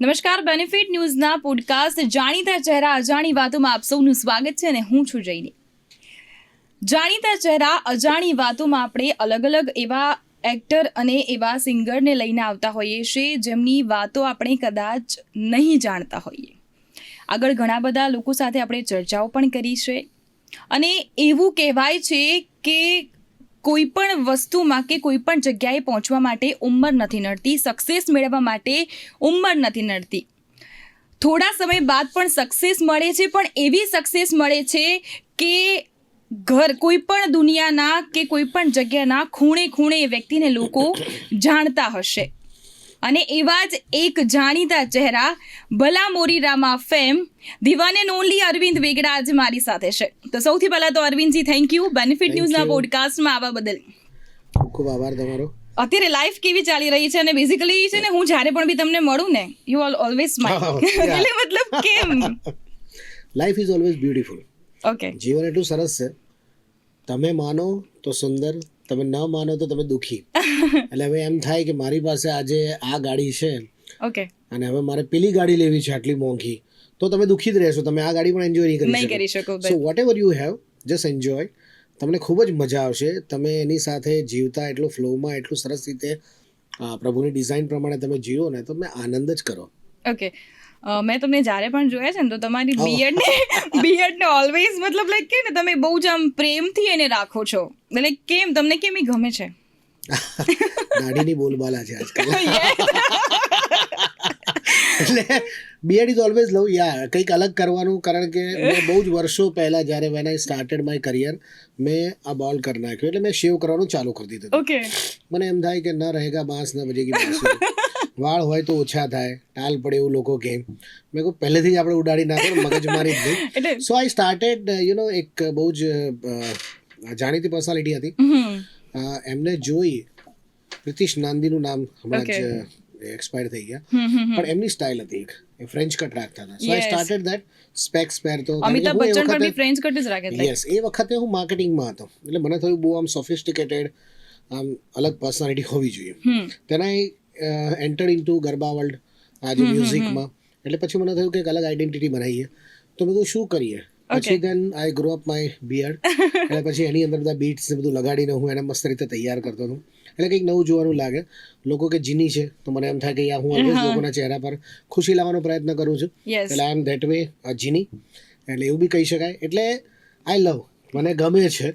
નમસ્કાર, benefit ન્યૂઝના podcast જાણીતા ચહેરા અજાણી વાતોમાં આપ સૌનું સ્વાગત છે અને હું છું જયની. જાણીતા ચહેરા અજાણી વાતોમાં આપણે અલગ અલગ એવા એક્ટર અને એવા સિંગરને લઈને આવતા હોઈએ છીએ જેમની વાતો આપણે કદાચ નહીં જાણતા હોઈએ. આગળ ઘણા બધા લોકો સાથે આપણે ચર્ચાઓ પણ કરી છે અને એવું કહેવાય છે કે કોઈ પણ વસ્તુમાં કે કોઈ પણ જગ્યાએ પહોંચવા માટે ઉંમર નથી નડતી, સક્સેસ મેળવવા માટે ઉંમર નથી નડતી. થોડા સમય બાદ પણ સક્સેસ મળે છે, પણ એવી સક્સેસ મળે છે કે કોઈ પણ દુનિયાના કે કોઈ પણ જગ્યાના ખૂણે ખૂણે એ વ્યક્તિને લોકો જાણતા હશે. અને એવા જ એક જાણીતા ચહેરા Bhala Mori Rama fame the one and only Arvind Vegda આજે મારી સાથે છે. તો સૌથી પહેલા તો અરવિંદજી થેન્ક યુ બેનિફિટ ન્યૂઝના પોડકાસ્ટમાં આવવા બદલ. ખૂબ ખૂબ આભાર તમારો. અત્યારે લાઈફ કેવી ચાલી રહી છે? અને બેઝિકલી છે ને, હું જ્યારે પણ બી તમને મળું ને, યુ આર ઓલવેઝ સ્માઇલ. એટલે મતલબ કેમ? Life is always beautiful. Okay, જીવન એટલું સરસ છે, તમે માનો તો સુંદર, તમે ન માનો તો તમે દુઃખી. એટલે હવે એમ થાય કે મારી પાસે આજે આ ગાડી છે ઓકે, અને હવે મારે પેલી ગાડી લેવી છે આટલી મોંઘી, તો તમે દુઃખી જ રહેશો, તમે આ ગાડી પણ એન્જોય નહીં નહીં કરી કરી શકો. શકો. So what ever you have, just enjoy. તમને ખૂબ જ મજા આવશે. તમે એની સાથે જીવતા એટલું ફ્લોમાં, એટલું સરસ રીતે પ્રભુની ડિઝાઇન પ્રમાણે તમે જીવો ને, તો તમે આનંદ જ કરો. ઓકે, મેં તમને જ્યારે પણ જોયા છે ને, તો તમારી બિયર્ડને ઓલવેઝ મતલબ લાઈક કે ને, તમે બહુ જ આમ પ્રેમથી એને રાખો છો. લાઈક કેમ, તમને કેમ એ ગમે છે? ગાડીની બોલબાલા છે આજકાલ. એટલે બિયર્ડ ઇઝ ઓલવેઝ લવ. યા કંઈક અલગ કરવાનું, કારણ કે મેં બહુ જ વર્ષો પહેલા જ્યારે when I started my career, મેં આ બોલ કરી નાખ્યો. એટલે મેં શેવ કરવાનું ચાલુ કરી દીધું. ઓકે, મને એમ થાય કે ન રહેગા બાંસ ન બજેગી બાંસુરી. વાળ હોય તો ઓછા થાય, ટાલ પડે એવું લોકો કહે. મેં કહું પહેલેથી જ આપણે ઉડાડી નાખો, મગજમારી જ નહીં. સો આઈ સ્ટાર્ટેડ એક બહુ જ જાણીતી પર્સનાલિટી હતી, એમને જોઈ, પ્રિતિશ નાંદીનું નામ હમણાં જ એક્સપાયર થઈ ગયા, પણ એમની સ્ટાઇલ હતી એક, એ ફ્રેન્ચ કટ રાખતા હતા. So I started that. Specs પહેરતો. અમિતાભ બચ્ચન પણ બી ફ્રેન્ચ કટ જ રાખે છે. યસ, એ વખતે હું માર્કેટિંગમાં હતો, એટલે મને થયું બહુ આમ સોફિસ્ટિકેટેડ, આમ અલગ પર્સનાલિટી હોવી જોઈએ. તેના enter in to garba world, આજે મ્યુઝિકમાં. એટલે પછી મને થયું કે એક અલગ આઈડેન્ટિટી બનાવીએ. તો મેં કહ્યું શું કરીએ. પછી then I grow up my beard. એટલે પછી એની અંદર બધા બીટ્સ ને બધું લગાડીને હું એને મસ્ત રીતે તૈયાર કરતો હતો. એટલે કંઈક નવું જોવાનું લાગે. લોકો કે જીની છે, તો મને એમ થાય કે યા હું ઓલવેઝ લોકોના ચહેરા પર ખુશી લાવવાનો પ્રયત્ન કરું છું. એટલે આઈ એમ ધેટ વે જીની, એટલે એવું બી કહી શકાય. એટલે આઈ લવ, મને ગમે છે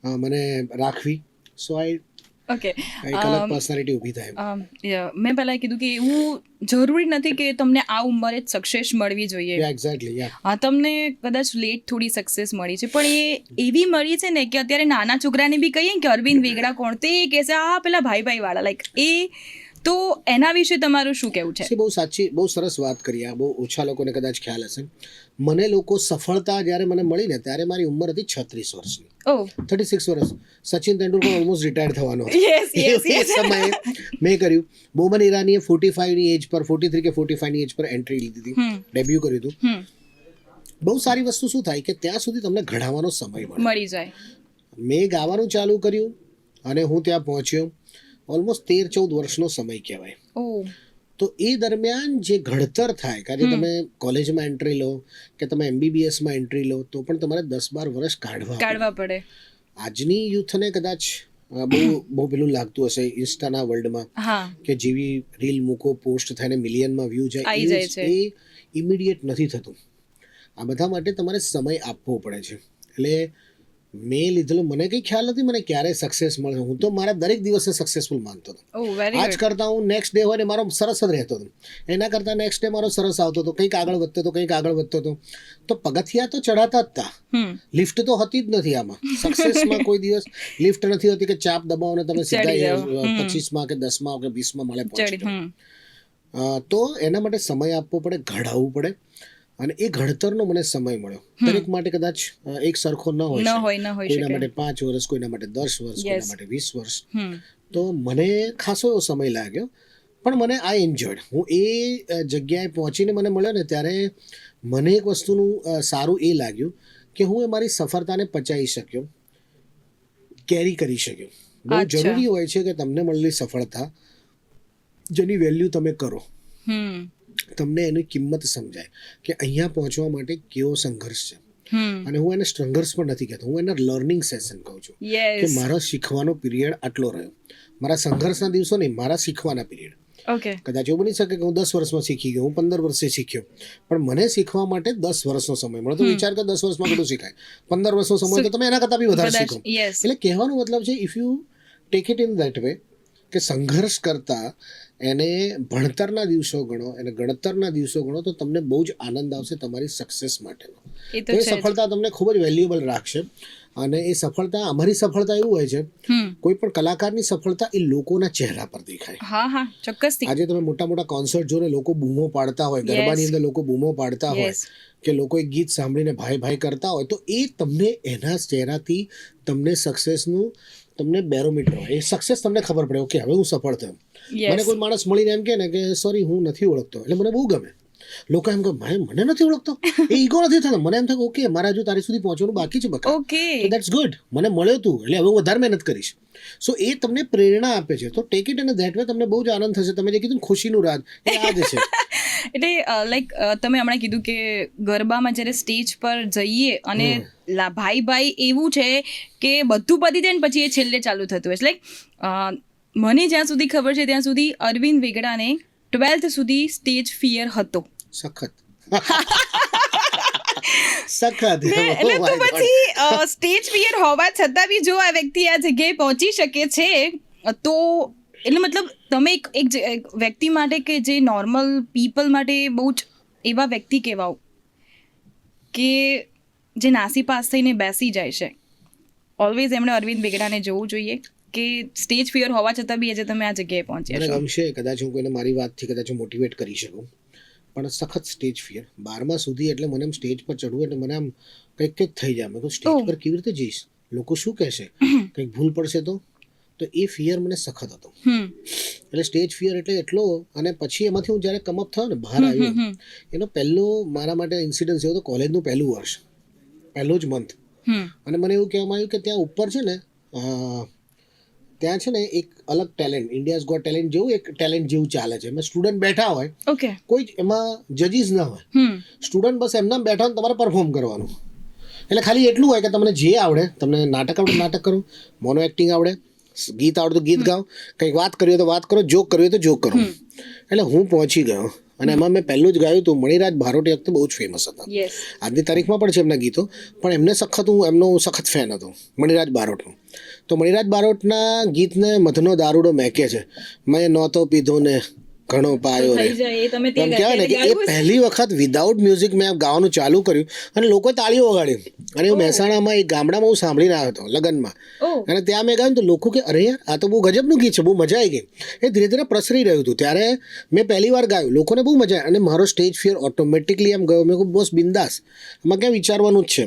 મને રાખવી. સો આઈ ઓકે, એક અલગ પર્સનાલિટી ઊભી થાય. મેં પહેલા કીધું કે એવું જરૂરી નથી કે તમને આ ઉંમરે જ સક્સેસ મળવી જોઈએ. એક્ઝેક્ટલી. હા, તમને કદાચ લેટ થોડી સક્સેસ મળી છે, પણ એ એવી મળી છે ને કે અત્યારે નાના છોકરાને બી કહીએ કે અરવિંદ વેગડા કોણ, તે કહે છે આ પેલા ભાઈ વાળા, લાઈક એ. તો એના વિશે તમારું શું કહેવું છે? બહુ સાચી, બહુ સરસ વાત કરી. આ બહુ ઓછા લોકોને કદાચ ખ્યાલ હશે. મને લોકો સફળતા જ્યારે મને મળી ને, ત્યારે મારી ઉંમર હતી 36 વર્ષની. 36 વર્ષ. સચિન તેંડુલકર ઓલમોસ્ટ રિટાયર્ડ થવાનો હતો. એ સમયે મેં કર્યું. બોમન ઈરાનીએ 45 ની એજ પર, 43 કે 45 ની એજ પર એન્ટ્રી લીધી હતી, ડેબ્યુ કર્યું હતું. બહુ સારી વસ્તુ શું થાય કે ત્યાં સુધી તમને ઘડાવાનો સમય મળી જાય. મેં ગાવાનું ચાલુ કર્યું અને હું ત્યાં પહોંચ્યો. ઓલમોસ્ટ 13-14 વર્ષનો સમય કહેવાય. તો એ દરમિયાન જે ઘડતર થાય, કારણ કે તમે કોલેજમાં એન્ટ્રી લો કે તમે MBBSમાં એન્ટ્રી લો, તો પણ તમારે 10-12 વર્ષ કાઢવા પડે. આજની યુથને કદાચ બહુ પેલું લાગતું હશે ઇન્સ્ટાના વર્લ્ડમાં, કે જેવી રીલ મૂકો, પોસ્ટ થઈને મિલિયનમાં વ્યૂ જાય, એ ઇમિડિયેટ નથી થતું. આ બધા માટે તમારે સમય આપવો પડે છે. એટલે મેં લીધેલો, મને કંઈ ખ્યાલ નથી મને ક્યારે સક્સેસ મળે. હું તો મારા દરેક દિવસે સક્સેસફુલ માનતો હતો. આજ કરતા હું નેક્સ્ટ ડે હોય ને મારો સરસ જ રહેતો હતો, એના કરતા નેક્સ્ટ ડે મારો સરસ આવતો હતો, કંઈક આગળ વધતો હતો, કંઈક આગળ વધતો હતો. તો પગથિયા તો ચડાતા જ હતા, લિફ્ટ તો હતી જ નથી. આમાં સક્સેસમાં કોઈ દિવસ લિફ્ટ નથી હોતી કે ચાપ દબાવો ને તમે સીધા 25માં કે 10માં કે 20માં માળે પહોંચી જાઓ. તો એના માટે સમય આપવો પડે, ઘડાવવું પડે. અને એ ઘડતરનો મને સમય મળ્યો. દરેક માટે કદાચ એક સરખો ન હોય, કોઈના માટે 5 વર્ષ, કોઈના માટે 10 વર્ષ, કોઈના માટે 20 વર્ષ. તો મને ખાસો એવો સમય લાગ્યો, પણ મને આ એન્જોયડ. હું એ જગ્યાએ પહોંચીને મને મળ્યો ને, ત્યારે મને એક વસ્તુનું સારું એ લાગ્યું કે હું એ મારી સફળતાને પચાવી શક્યો, કેરી કરી શક્યો. બહુ જરૂરી હોય છે કે તમને મળેલી સફળતા જેની વેલ્યુ તમે કરો. તમને એની કિંમત સમજાય કે અહીંયા પહોંચવા માટે કેવો સંઘર્ષ છે. અને હું એને સંઘર્ષ પણ નથી કહેતો, હું એને લર્નિંગ સેશન કહું છું કે મારો શીખવાનો પીરિયડ આટલો રહ્યો. મારા સંઘર્ષના દિવસો નહીં, મારા શીખવાના પીરિયડ. કદાચ એવું બની શકે કે હું 10 વર્ષમાં શીખી ગયો, હું 15 વર્ષે શીખ્યો, પણ મને શીખવા માટે 10 વર્ષનો સમય મળે. તો વિચાર કર 10 વર્ષમાં કેટલું શીખાય, 15 વર્ષનો સમય તો તમે એના કરતાં બી વધારે શીખો. એટલે કહેવાનો મતલબ છે, if you take it in that way કે સંઘર્ષ કરતા એને ભણતરના દિવસો ગણો, એને ગણતરના દિવસો ગણો, તો તમને બહુ જ આનંદ આવશે તમારી સક્સેસ માટેનો. તો એ સફળતા તમને ખૂબ જ વેલ્યુએબલ રાખશે. અને એ સફળતા, અમારી સફળતા એવું હોય છે, કોઈ પણ કલાકારની સફળતા એ લોકોના ચહેરા પર દેખાય. ચોક્કસથી. આજે તમે મોટા મોટા કોન્સર્ટ જોને લોકો બૂમો પાડતા હોય, ગરબાની અંદર લોકો બૂમો પાડતા હોય, કે લોકો એક ગીત સાંભળીને ભાઈ ભાઈ કરતા હોય, તો એ તમને એના ચહેરાથી તમને સક્સેસનું તમને બેરોમીટર હોય. એ સક્સેસ તમને ખબર પડે, ઓકે હવે હું સફળ થયો. મને કોઈ માણસ મળીને એમ કહે ને કે સોરી હું નથી ઓળખતો, એટલે મને બહુ ગમે. લોકો એમ કહે મને નથી ઓળખતો, એ ઈગો નથી થતો. મને એમ થાય ઓકે મારા હજુ તારી સુધી પહોંચવાનું બાકી છે બકા, ધેટ્સ ગુડ, મને મળ્યો તું એટલે હવે હું વધારે મહેનત કરીશ. સો એ તમને પ્રેરણા આપે છે. તો ટેક ઇટ અને ધેટ વે તમને બહુ જ આનંદ થશે. તમે જે કીધું ખુશીનું રાજ, એ આ જ છે. એટલે લાઈક તમે હમણાં કીધું કે ગરબામાં જ્યારે સ્ટેજ પર જઈએ અને ભાઈ ભાઈ એવું છે કે બધું પતી જાય ને પછી એ છેલ્લે ચાલુ થતું હોય. લાઈક મને જ્યાં સુધી ખબર છે ત્યાં સુધી અરવિંદ વેગડાને 12th સુધી સ્ટેજ ફિયર હતો. સખત. સખત. એટલે તો પછી સ્ટેજ ફિયર હોવા છતાં બી જો આ વ્યક્તિ આ જગ્યાએ પહોંચી શકે છે તો એટલે મતલબ તમે એક વ્યક્તિ માટે કે જે નોર્મલ પીપલ માટે બહુ જ એવા વ્યક્તિ કહેવાઓ કે જે નાસી પાસ થઈને બેસી જાય છે. ઓલવેઝ એમણે અરવિંદ વેગડાને જોવું જોઈએ કે સ્ટેજ ફિયર હોવા છતાં બી આજે તમે આ જગ્યાએ પહોંચ્યા છો. ગમશે કદાચ હું કોઈને મારી વાતથી કદાચ મોટિવેટ કરી શકું, પણ સખત સ્ટેજ ફિયર 12મા સુધી. એટલે મને આમ સ્ટેજ પર ચડવું એટલે મને આમ કંઈક થઈ જાય. મેં કહું સ્ટેજ પર કેવી રીતે જઈશ, લોકો શું કહેશે, કંઈક ભૂલ પડશે તો એ ફિયર મને સખત હતો. એટલે સ્ટેજ ફિયર એટલે એટલો. અને પછી એમાંથી હું જ્યારે કમઅપ થયો ને, બહાર આવ્યો, એનો પહેલો મારા માટે ઇન્સિડન્સ એવો હતો, કોલેજનું પહેલું વર્ષ, પહેલો જ મંથ. અને મને એવું કહેવામાં આવ્યું કે ત્યાં ઉપર છે ને, ત્યાં છે ને એક અલગ ટેલેન્ટ, ઇન્ડિયાઝ ગોટ ટેલેન્ટ જેવું એક ટેલેન્ટ જેવું ચાલે છે. એમાં સ્ટુડન્ટ બેઠા હોય, કોઈ એમાં જજીસ ના હોય, સ્ટુડન્ટ બસ એમના બેઠા હોય, તમારે પરફોર્મ કરવાનું. એટલે ખાલી એટલું હોય કે તમને જે આવડે, તમને નાટક આવડે નાટક કરો, મોનો એક્ટિંગ આવડે, ગીત આવડે તો ગીત ગાઓ, કંઈક વાત કરવી હોય તો વાત કરો, જોક કરવી હોય તો જોક કરો. એટલે હું પહોંચી ગયો અને એમાં મેં પહેલું જ ગાયું હતું. મણિરાજ બારોટ એ વખતે બહુ જ ફેમસ હતા, આજની તારીખમાં પણ છે એમના ગીતો, પણ એમને સખત હું એમનો સખત ફેન હતો મણિરાજ બારોટનો. તો મણિરાજ બારોટના ગીતને મધનો દારૂડો મેકે છે, મેં નહોતો પીધો ને ઘણો પાયો રે. એમ કહેવાય ને કે એ પહેલી વખત વિધાઉટ મ્યુઝિક મેં ગાવાનું ચાલુ કર્યું અને લોકોએ તાળીઓ વગાડી. અને હું મહેસાણામાં એક ગામડામાં હું સાંભળીને આવ્યો હતો લગ્નમાં, અને ત્યાં મેં ગાયું તો લોકો કે અરે યાર આ તો બહુ ગજબનું ગીત છે, બહુ મજા આવી ગઈ. એ ધીરે ધીરે પ્રસરી રહ્યું હતું. ત્યારે મેં પહેલી વાર ગાયું, લોકોને બહુ મજા આવી અને મારો સ્ટેજ ફિયર ઓટોમેટિકલી એમ ગયો. મેં કહું બસ બિંદાસ, એમાં ક્યાં વિચારવાનું જ છે.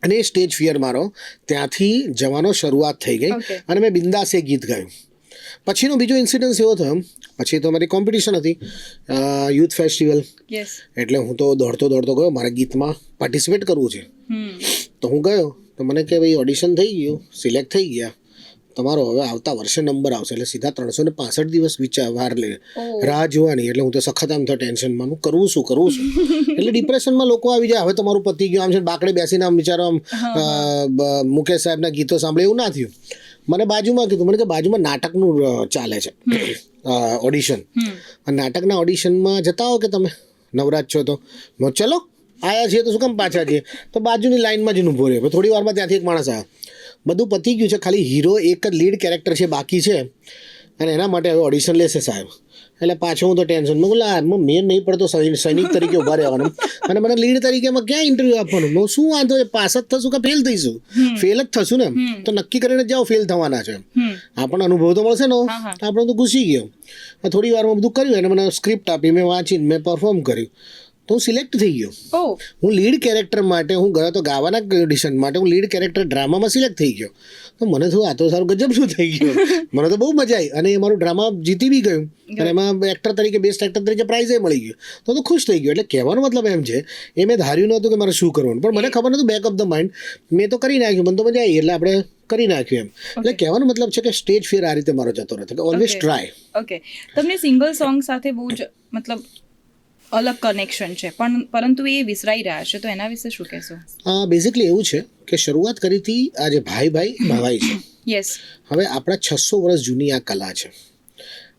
અને એ સ્ટેજ ફિયર મારો ત્યાંથી જવાનો શરૂઆત થઈ ગઈ અને મેં બિંદાસ એ ગીત ગાયું. પછીનો બીજો ઇન્સિડન્સ એવો થયો, પછી તો મારી કોમ્પિટિશન હતી યુથ ફેસ્ટિવલ, એટલે હું તો દોડતો ગયો, મારા ગીતમાં પાર્ટિસિપેટ કરવું છે. તો હું ગયો, તો મને કે ભાઈ ઓડિશન થઈ ગયું, સિલેક્ટ થઈ ગયા, તમારો હવે આવતા વર્ષે નંબર આવશે. એટલે સીધા 365 દિવસ વાર લે રાહ જોવાની. એટલે હું તો સખત આમ થયો ટેન્શનમાં, હું કરવું શું. એટલે ડિપ્રેશનમાં લોકો આવી જાય, હવે તમારું પતી ગયું આમ છે, બાકડે બેસીને આમ વિચારો આમ મુકેશ સાહેબના ગીતો સાંભળે એવું ના થયું. મને બાજુમાં કીધું, મને કે બાજુમાં નાટકનું ચાલે છે ઓડિશન, અને નાટકના ઓડિશનમાં જતા હો કે તમે નવરાજ છો તો ચલો આયા છીએ તો શું કામ પાછા છીએ. તો બાજુની લાઈનમાં જ ઊભો રહ્યો. થોડી વારમાં ત્યાંથી એક માણસ આવ્યો, બધું પતી ગયું છે, ખાલી હીરો એક જ લીડ કેરેક્ટર છે બાકી છે અને એના માટે હવે ઓડિશન લેશે સાહેબ. એટલે પાછો હું તો ટેન્શનમાં બોલા મેન નહીં પડતો સૈનિક તરીકે ઉભા રહેવાનું અને મને લીડ તરીકેમાં ક્યાં ઇન્ટરવ્યૂ આપવાનું. હું શું વાંધો પાસ જ થશું કે ફેલ થઈશું, ફેલ જ થશું ને, તો નક્કી કરીને જાઓ ફેલ થવાના છે. આપણને અનુભવ તો મળશે ને, આપણે તો ઘૂસી ગયો. થોડી વારમાં બધું કર્યું અને મને સ્ક્રિપ્ટ આપી, મેં વાંચીને મેં પરફોર્મ કર્યું, તો હું સિલેક્ટ થઈ ગયો. હું લીડ કેરેક્ટર માટે હું ગયો તો ગાવાના ઓડિશન માટે, હું લીડ કેરેક્ટર ડ્રામામાં સિલેક્ટ થઈ ગયો. તો મને થયું આ તો સારું ગજબ શું થઈ ગયું, મને તો બહુ મજા આવી. અને મારું ડ્રામા જીતી બી ગયું અને એમાં એક્ટર તરીકે બેસ્ટ એક્ટર તરીકે પ્રાઇઝે મળી ગયું. તો ખુશ થઈ ગયો. એટલે કહેવાનો મતલબ એમ છે, એ મેં ધાર્યું નહોતું કે મારે શું કરવાનું, પણ મને ખબર નહોતું બેક ઓફ ધ માઇન્ડ મેં તો કરી નાખ્યું, મને તો મજા આવી એટલે આપણે કરી નાખ્યું એમ. એટલે કહેવાનો મતલબ છે કે સ્ટેજ ફિયર આ રીતે મારો જતો રહેતો, કે ઓલવેઝ ટ્રાય. ઓકે, તમને સિંગલ સોંગ સાથે બહુ જ મતલબ અલગ કનેક્શન છે, પણ પરંતુ એ વિસરાઈ રહ્યા છે, તો એના વિશે શું કહેશો? બેઝિકલી એવું છે કે શરૂઆત કરી હતી આ જે ભાઈ ભવાઈ છે. યસ. હવે આપણા 600 વર્ષ જૂની આ કલા છે,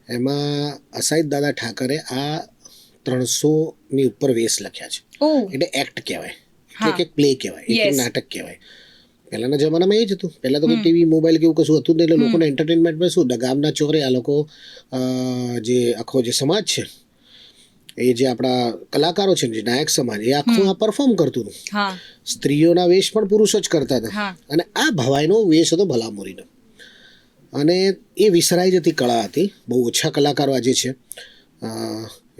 એમાં અસાઈદ દાદા ઠાકરે આ 300ની ઉપર વેશ લખ્યા છે. એટલે એક્ટ કહેવાય કે પ્લે કહેવાય, એક નાટક કહેવાય. પહેલાના જમાનામાં એ જ હતું. પહેલાં તો કોઈ ટીવી મોબાઈલ કે એવું કશું હતું નહીં, એટલે લોકોને એન્ટરટેનમેન્ટમાં શું ગામના ચોરે આ લોકો જે આખો જે સમાજ છે, એ જે આપણા કલાકારો છે, જે નાયક સમાજ, એ આખું આ પરફોર્મ કરતું હતું. સ્ત્રીઓના વેશ પણ પુરુષો જ કરતા હતા. અને આ ભવાઈનો વેશ હતો ભલામોરીનો, અને એ વિસરાઈ જતી કળા હતી. બહુ ઓછા કલાકારો આજે છે,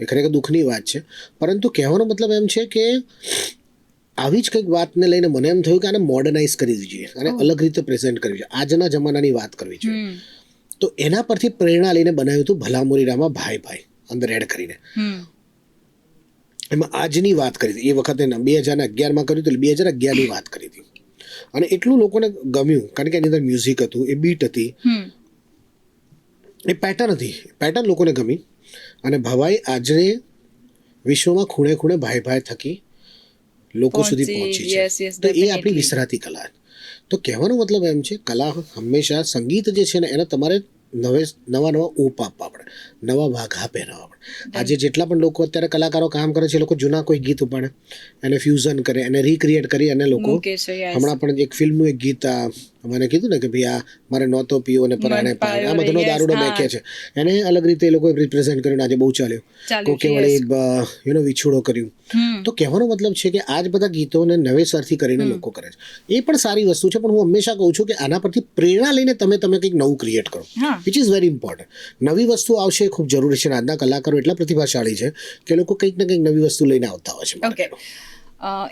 એ ખરેખર દુઃખની વાત છે. પરંતુ કહેવાનો મતલબ એમ છે કે આવી જ કંઈક વાતને લઈને મને એમ થયું કે આને મોડર્નાઇઝ કરી જોઈએ અને અલગ રીતે પ્રેઝન્ટ કરવી જોઈએ, આજના જમાનાની વાત કરવી જોઈએ. તો એના પરથી પ્રેરણા લઈને બનાવ્યું હતું ભલામોરી રામા ભાઈ અંદર એડ કરીને. એમાં આજની વાત કરી હતી. એ વખતે 2011માં કર્યું હતું, 2011ની વાત કરી હતી. અને એટલું લોકોને ગમ્યું, કારણ કે એની અંદર મ્યુઝિક હતું, એ બીટ હતી, એ પેટર્ન હતી. પેટર્ન લોકોને ગમી. અને ભવાઈ આજે વિશ્વમાં ખૂણે ખૂણે ભાઈ થકી લોકો સુધી પહોંચી છે. તો એ આપણી વિસરાતી કલા. તો કહેવાનો મતલબ એમ છે, કલા હંમેશા, સંગીત જે છે ને એને તમારે નવા ઊપ આપવા પડે, નવા વાઘા પહેરાવવા પડે. આજે જેટલા પણ લોકો અત્યારે કલાકારો કામ કરે છે, લોકો જૂના કોઈ ગીત ઉપાડે, એને ફ્યુઝન કરે, એને રિક્રિએટ કરી અને લોકો હમણાં પણ એક ફિલ્મનું એક ગીત મને કીધું ને કે ભાઈ આ મારે નહોતો પીવો ને પરાણે પાયો, આ બધાનો દારૂડો મેકે છે, એને અલગ રીતે એ લોકોએ રિપ્રેઝન્ટ કર્યું. આજે બહુ ચાલ્યું. કોકે વળી વિછોડો કર્યું. તો કહેવાનો મતલબ છે કે આ જ બધા ગીતોને નવેસરથી કરીને લોકો કરે છે. એ પણ સારી વસ્તુ છે, પણ હું હંમેશા કહું છું કે આના પરથી પ્રેરણા લઈને તમે કંઈક નવું ક્રિએટ કરો, વિચ ઇઝ વેરી ઇમ્પોર્ટન્ટ. નવી વસ્તુ આવશે એ ખૂબ જરૂરી છે. આજના કલાકારો એટલા પ્રતિભાશાળી છે કે લોકો કંઈક ને કંઈક નવી વસ્તુ લઈને આવતા હોય છે.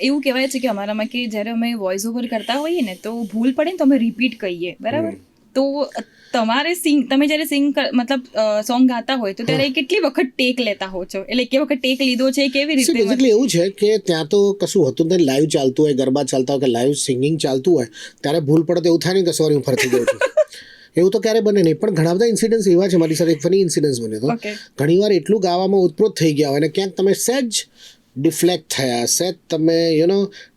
એવું કહેવાય છે કે અમારામાં કે જ્યારે અમે વોઇસ ઓવર કરતા હોઈએ ને તો ભૂલ પડે ને તો અમે રિપીટ કહીએ, બરાબર? તો તમારે તમે જ્યારે મતલબ સોંગ ગાતા હોય તો ત્યારે કેટલી વખત ટેક લેતા હો છો? એટલે કે વખત ટેક લીધો છે, કેવી રીતે? બેઝિકલી એવું છે કે ત્યાં તો કશું હતું નહીં, લાઈવ ચાલતું હોય, ગરબા ચાલતા હોય કે લાઈવ સિંગિંગ ચાલતું હોય, ત્યારે ભૂલ પડે તો એવું થાય નહીં કે સોરી હું ફરતી ગયો છું. એવું તો ક્યારે બને નહીં. પણ ઘણા બધા ઇન્સિડન્ટ્સ એવા છે. મારી સાથે એક ફની ઇન્સિડન્સ બન્યો હતો. ઘણીવાર એટલું ગાવામાં ઉતપ્રોત થઈ ગયા હોય અને ક્યાંક તમે સહેજ ડિફ્લેક્ટ થયા, સહેજ તમે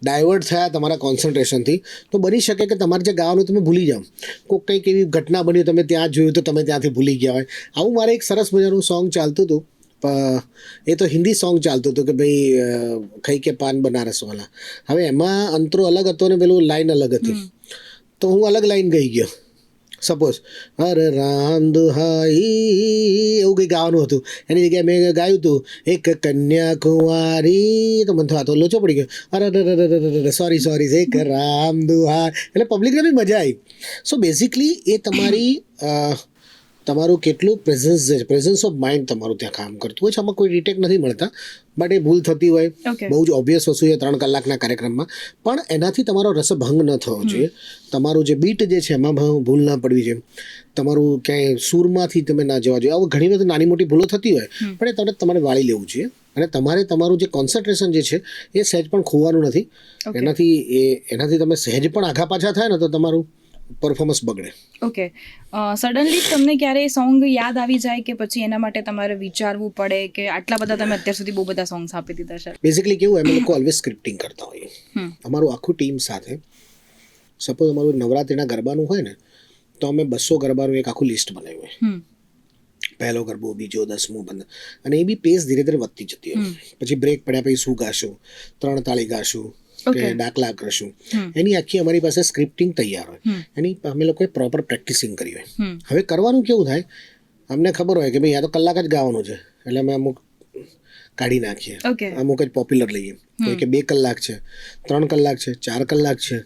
ડાયવર્ટ થયા તમારા કોન્સન્ટ્રેશનથી, તો બની શકે કે તમારે જે ગાવાનું તમે ભૂલી જાઓ. કોઈક કંઈક એવી ઘટના બની, તમે ત્યાં જોયું તો તમે ત્યાંથી ભૂલી ગયા હોય. આવું મારે એક સરસ મજાનું સોંગ ચાલતું હતું. એ તો હિન્દી સોંગ ચાલતું હતું કે ભાઈ ખઈ કે પાન બનારસ વાલા. હવે એમાં અંતરો અલગ હતો ને પેલું લાઈન અલગ હતી. તો હું અલગ લાઈન ગઈ ગયો. સપોઝ અરે રામ દુહાઈ એવું કંઈ ગાવાનું હતું. એની જગ્યાએ મેં ગાયું હતું એક કન્યાકુમારી, તો મને તો લોચો પડી ગયો. અરે સોરી એક રામ દુહાઈ. એટલે પબ્લિકને બી મજા આવી. સો બેઝિકલી એ તમારું કેટલું પ્રેઝન્સ ઓફ માઇન્ડ તમારું ત્યાં કામ કરતું હોય છે. આમાં કોઈ રિટેક નથી મળતા, બટ એ ભૂલ થતી હોય. બહુ જ ઓબ્વિયસ વસ્તુ છે 3 કલાકના કાર્યક્રમમાં, પણ એનાથી તમારો રસભંગ ન થવો જોઈએ. તમારું જે બીટ જે છે એમાં ભૂલ ના પડવી જોઈએ. તમારું ક્યાંય સૂરમાંથી તમે ના જવા જોઈએ. આવું ઘણી બધી નાની મોટી ભૂલો થતી હોય, પણ એ તમારે વાળી લેવું જોઈએ. અને તમારું જે કોન્સન્ટ્રેશન જે છે એ સહેજ પણ ખોવાનું નથી. એનાથી તમે સહેજ પણ આઘા પાછા થાય ને તો તમારું પરફોર્મન્સ બગડે. ઓકે. સડનલી તમને ક્યારે સોંગ યાદ આવી જાય કે પછી એના માટે તમારે વિચારવું પડે કે આટલા બધા તમે અત્યાર સુધી બહુ બધા સોંગ્સ આપી દીધા છે? બેઝિકલી કેવું, અમે લોકો ઓલવેઝ સ્ક્રિપ્ટિંગ કરતા હોઈએ અમારું આખું ટીમ સાથે. સપોઝ અમારું નવરાત્રિના ગરબાનું હોય ને તો અમે 200 ગરબાનું એક આખું લિસ્ટ બનાવ્યું હોય. પહેલો ગરબો, બીજો, 10મું, 15, અને એ બી પેસ ધીરે ધીરે વધતી જતી હોય. પછી બ્રેક પડ્યા પછી શું ગાશું, 3 તાળી ગાશું કે દાખલા કરશું, એની આખી અમારી પાસે સ્ક્રિપ્ટિંગ તૈયાર હોય. એની અમે લોકોએ પ્રોપર પ્રેક્ટિસિંગ કરી હોય. હવે કરવાનું કેવું થાય, અમને ખબર હોય કે ભાઈ આ તો કલાક જ ગાવાનું છે, એટલે અમે અમુક કાઢી નાખીએ, અમુક જ પોપ્યુલર લઈએ. કોઈ કે 2 કલાક છે, 3 કલાક છે, 4 કલાક છે.